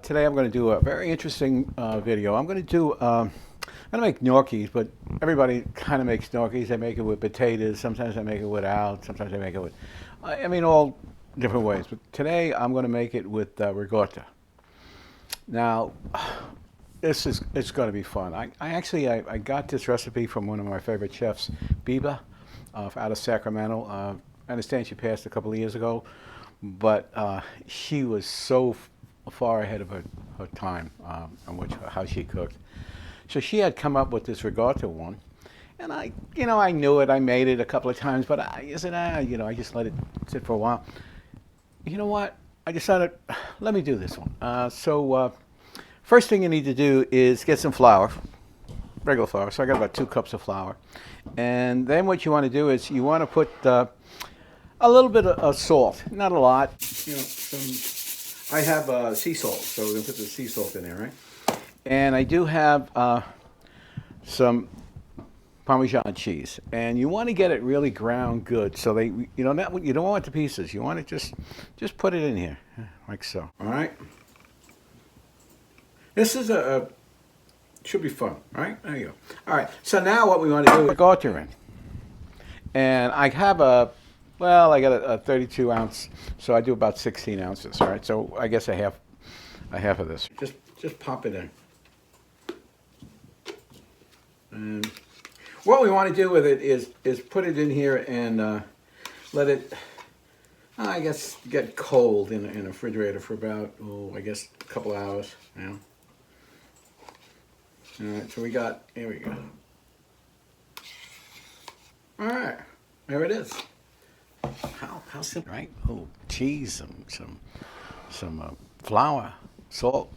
Today I'm going to do a very interesting video. I'm going to make gnocchis, but everybody kind of makes gnocchis. They make it with potatoes. Sometimes I make it without. Sometimes I make it with, all different ways. But today I'm going to make it with ricotta. Now, it's going to be fun. I got this recipe from one of my favorite chefs, Biba, out of Sacramento. I understand she passed a couple of years ago, but she was so far ahead of her time on how she cooked. So she had come up with this ricotta one, and I knew it. I made it a couple of times, but I said, I just let it sit for a while. You know what? I decided, let me do this one. So first thing you need to do is get some flour, regular flour. So I got about 2 cups of flour, and then what you want to do is you want to put a little bit of salt, not a lot. I have sea salt, so we're going to put the sea salt in there, right? And I do have some Parmesan cheese, and you want to get it really ground good, so you don't want the pieces. You want to just put it in here, like so. All right. This is should be fun, right? There you go. All right. So now what we want to do is ricotta in, and I have I got a 32 ounce, so I do about 16 ounces, all right? So I guess a half of this. Just pop it in. And what we want to do with it is put it in here and let it, I guess, get cold in a refrigerator for about, I guess, a couple hours, All right, so here we go. All right, there it is. How simple, right? Oh, cheese, some flour, salt,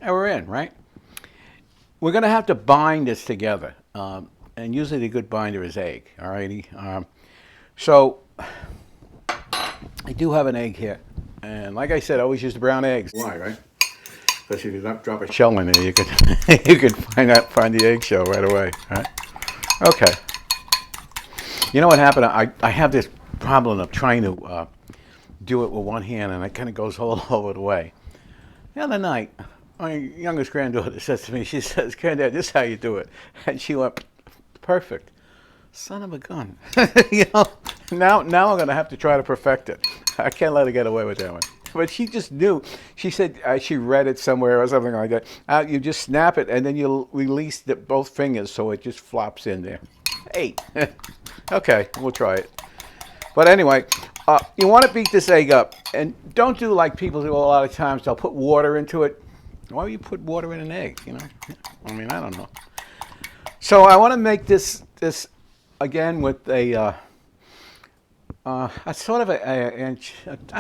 and we're in, right? We're going to have to bind this together, and usually the good binder is egg, all righty? So I do have an egg here, and like I said, I always use the brown eggs. Why, right? Because if you don't drop a shell in there, you could you could find the eggshell right away, right? Okay. You know what happened? I have this problem of trying to do it with one hand, and it kind of goes all over the way. The other night, my youngest granddaughter says to me, she says, "Granddad, this is how you do it." And she went, "Perfect." Son of a gun. Now I'm going to have to try to perfect it. I can't let her get away with that one. But she just knew. She said she read it somewhere or something like that. You just snap it, and then you'll release both fingers so it just flops in there. Hey. Okay, we'll try it. But anyway, you want to beat this egg up, and don't do like people do a lot of times. They'll put water into it. Why would you put water in an egg? I don't know. So I want to make this again with a sort of I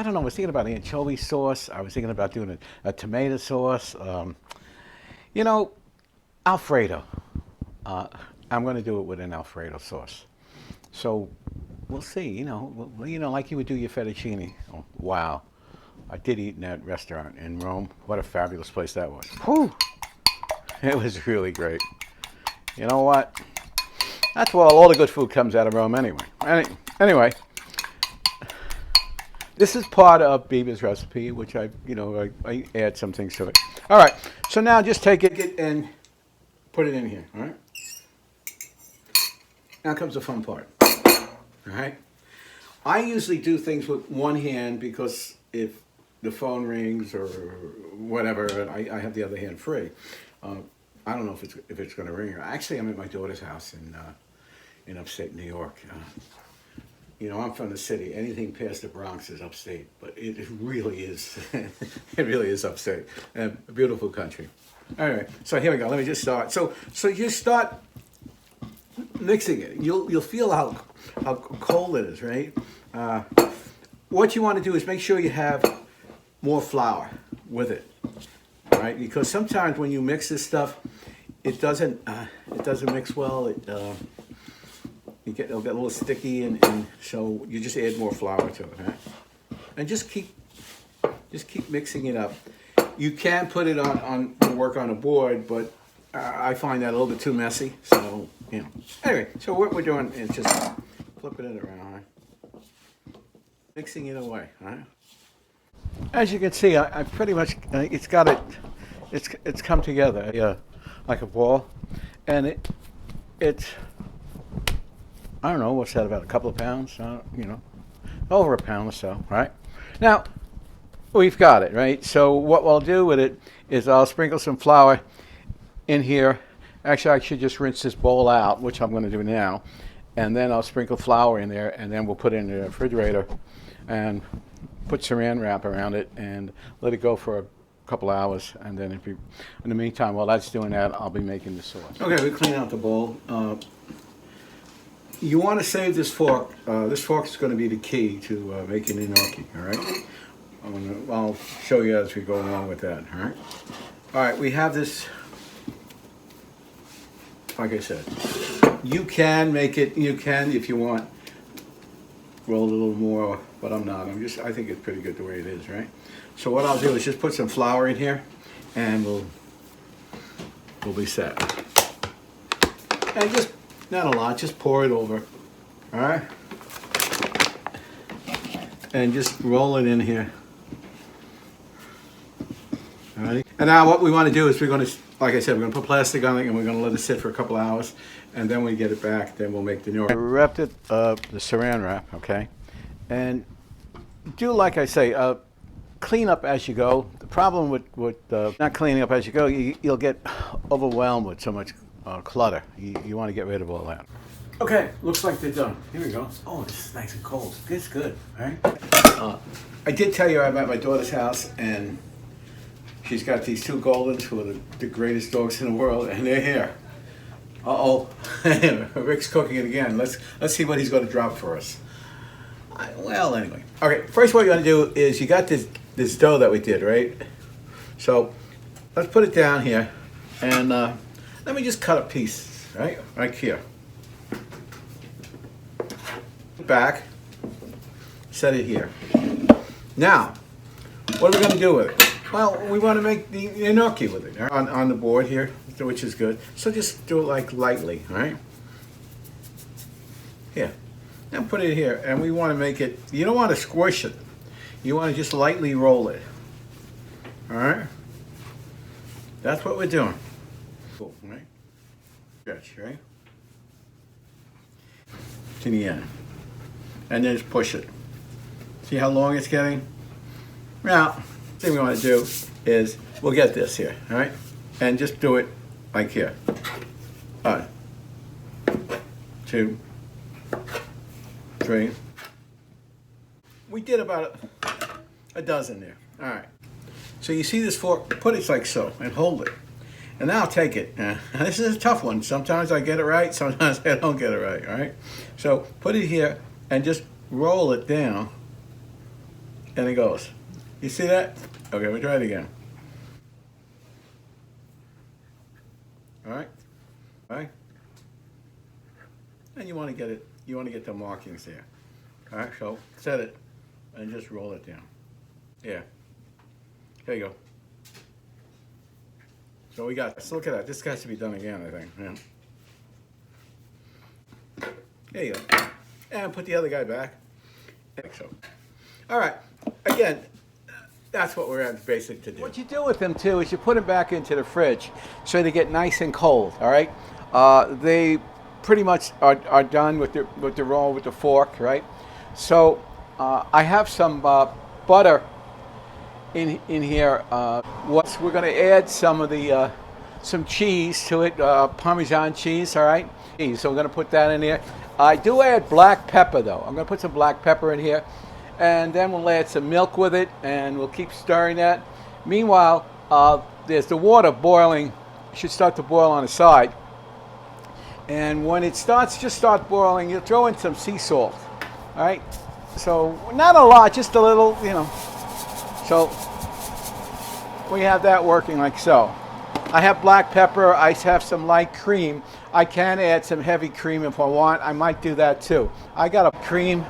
don't know. I was thinking about anchovy sauce. I was thinking about doing a tomato sauce. Alfredo. I'm going to do it with an Alfredo sauce. So we'll see, like you would do your fettuccine. Oh, wow. I did eat in that restaurant in Rome. What a fabulous place that was. Whew. It was really great. You know what? That's where all the good food comes out of Rome anyway. Anyway, this is part of Biba's recipe, which I add some things to it. All right, so now just take it and put it in here, all right? Now comes the fun part. All right. I usually do things with one hand because if the phone rings or whatever, I have the other hand free. I don't know if it's going to ring. Actually, I'm at my daughter's house in upstate New York. I'm from the city. Anything past the Bronx is upstate, but it really is. It really is upstate. A beautiful country. All right. So here we go. Let me just start. So you start mixing it. You'll feel how cold it is, right? What you want to do is make sure you have more flour with it, right? Because sometimes when you mix this stuff, it doesn't mix well. It'll get a little sticky, and so you just add more flour to it, right? And just keep mixing it up. You can put it on work on a board, but I find that a little bit too messy. So anyway, so what we're doing is just flipping it around, right? Mixing it away, right? as you can see, I pretty much it's got it. It's come together like a ball, and it's I don't know what's that, about a couple of pounds, over a pound or so, right? Now we've got it, right? So what we'll do with it is I'll sprinkle some flour in here. Actually, I should just rinse this bowl out, which I'm going to do now, and then I'll sprinkle flour in there, and then we'll put it in the refrigerator and put saran wrap around it and let it go for a couple hours. And then in the meantime, while that's doing that, I'll be making the sauce. Okay, we clean out the bowl. You want to save this fork. This fork is going to be the key to making the gnocchi, all right? I'll show you as we go along with that, all right? All right, we have this, like I said, you can make it, if you want, roll it a little more, but I'm not. I think it's pretty good the way it is, right? So what I'll do is just put some flour in here, and we'll be set. And just, not a lot, just pour it over, all right? And just roll it in here. All right. And now what we want to do is we're going to, like I said, we're going to put plastic on it, and we're going to let it sit for a couple of hours, and then when we get it back, then we'll make the gnocchi. I wrapped it, the saran wrap, okay? And do like I say, clean up as you go. The problem with not cleaning up as you go, you'll get overwhelmed with so much clutter. You want to get rid of all that. Okay, looks like they're done. Here we go. Oh, this is nice and cold. It's good, all right? I did tell you I'm at my daughter's house, and she's got these two Goldens who are the greatest dogs in the world, and they're here. Uh-oh, Rick's cooking it again. Let's see what he's going to drop for us. Well, anyway. Okay, first what you want to do is you got this dough that we did, right? So let's put it down here, and let me just cut a piece, right here. Back, set it here. Now, what are we going to do with it? Well, we want to make the gnocchi with it on the board here, which is good. So just do it like lightly, all right? Here. Now put it here, and we want to make it, you don't want to squish it. You want to just lightly roll it. All right? That's what we're doing. Cool, right? Stretch, right? To the end. And then just push it. See how long it's getting? Now, the thing we want to do is, we'll get this here, all right? And just do it like here. 1, 2, 3. We did about a dozen there. All right. So you see this fork, put it like so and hold it. And now take it. This is a tough one. Sometimes I get it right, sometimes I don't get it right, all right? So put it here and just roll it down, and it goes. You see that? Okay, we'll try it again. All right? All right? And you want to get the markings there. All right, so set it and just roll it down. Yeah. There you go. So we got this. Look at that. This has to be done again, I think. Yeah. There you go. And put the other guy back. Like so. All right. Again, that's what we're at basic to do. What you do with them too is you put them back into the fridge so they get nice and cold. All right. They pretty much are done with the roll with the fork, right? So I have some butter in here. We're going to add some of the some cheese to it, Parmesan cheese. All right. So we're going to put that in there. I do add black pepper though. I'm going to put some black pepper in here, and then we'll add some milk with it, and we'll keep stirring that. Meanwhile, there's the water boiling. It should start to boil on the side. And when it starts, just start boiling, you'll throw in some sea salt. All right? So not a lot, just a little, So we have that working like so. I have black pepper. I have some light cream. I can add some heavy cream if I want. I might do that too. I got a cream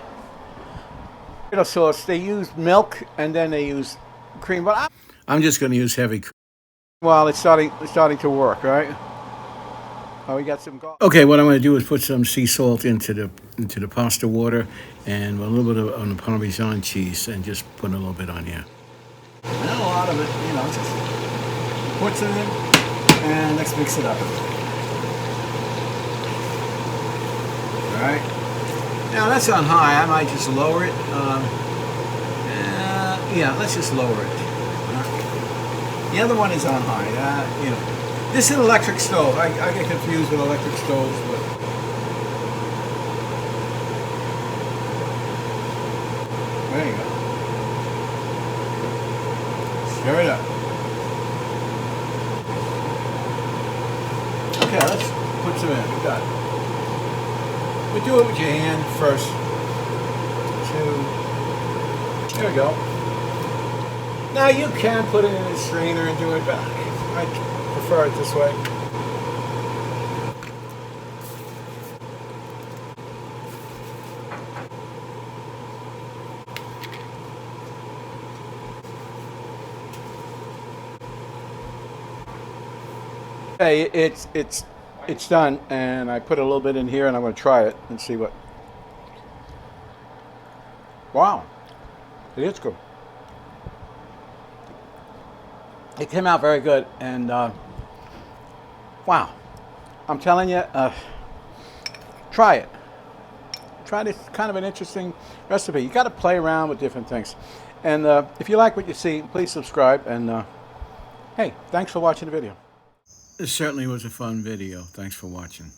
sauce. They use milk and then they use cream, but I'm just going to use heavy cream. Well, it's starting to work, right? Oh, we got some garlic. Okay, what I'm going to do is put some sea salt into the pasta water and a little bit on the Parmesan cheese, and just put a little bit on here. Not a lot of it, you know, just puts it in and let's mix it up. Alright. Now that's on high. I might just lower it. Yeah, let's just lower it. The other one is on high. You know, this is an electric stove. I get confused with electric stoves, but there you go. Stir it up. Okay, let's put some in. We got it. We do it with your hand first. There we go. Now you can put it in a strainer and do it, but I prefer it this way. Hey, it's done, and I put a little bit in here, and I'm going to try it and see what. Wow, it is good. It came out very good, and wow, I'm telling you, try it. Try this, kind of an interesting recipe. You got to play around with different things, and if you like what you see, please subscribe. And hey, thanks for watching the video. This certainly was a fun video. Thanks for watching.